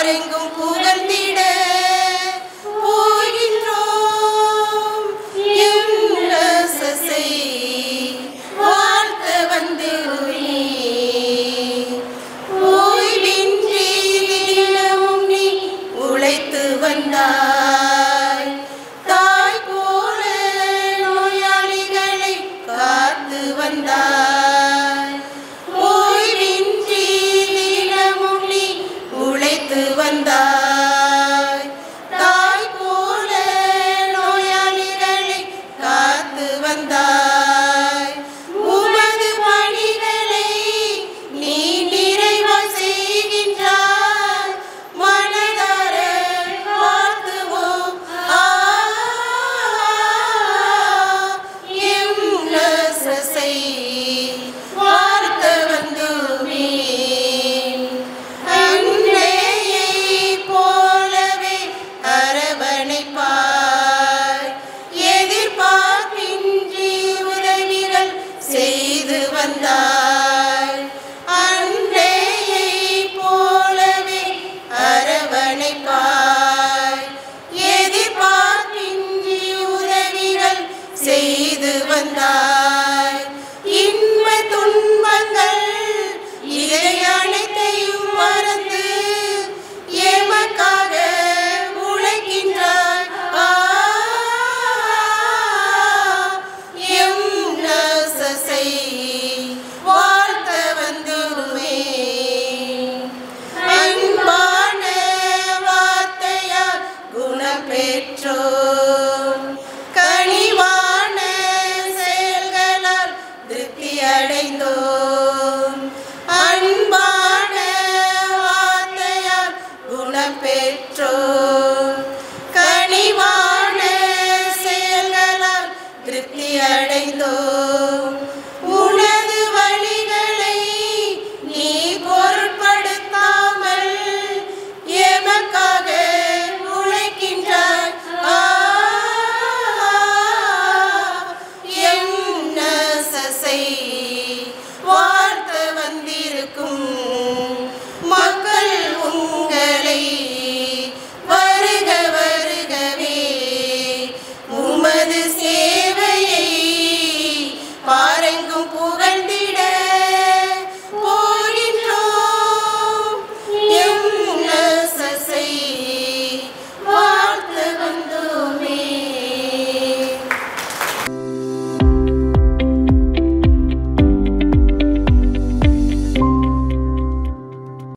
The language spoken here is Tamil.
பாரெங்கும் புகழ்ந்திட போகின்றோம். எம்ரசை வாழ்த்த வந்தோமே. ஓய்வின்றி தினமும் நீ உழைத்து வந்தாய். தாய் போல நோயாளிகளை காத்து வந்தாய். ஓய்வின்றி தினமும் நீ உழைத்து வந்தாய். தாய் போல நோயாளிகளை காத்து வந்தாய். உமது பணிகளை நீ நிறைவாய் செய்கின்றாய். மனதார வாழ்த்துவோம். எம்ரசை வாழ்த்த வந்தோமே. அன்னையை போலவே அரவணைப்பாய். எதிர்பார்ப்பின்றி உதவிகள் செய்து வந்தாய். அன்னையை போலவே அரவணைப்பாய். எதிர்பார்ப்பின்றி உதவிகள் செய்து வந்தாய். இன்ப துன்பங்கள் இதை அனைத்தையும் மறந்து எமக்காக உழைக்கின்றாய். எம்ரசை வாழ்த்த வந்தோமே. அன்பான வார்த்தையால் குணம் பெற்றோம். கனிவான செயல்களால் திருப்தி அடைந்தோம். அன்பான வார்த்தையால் குணம் பெற்றோம்.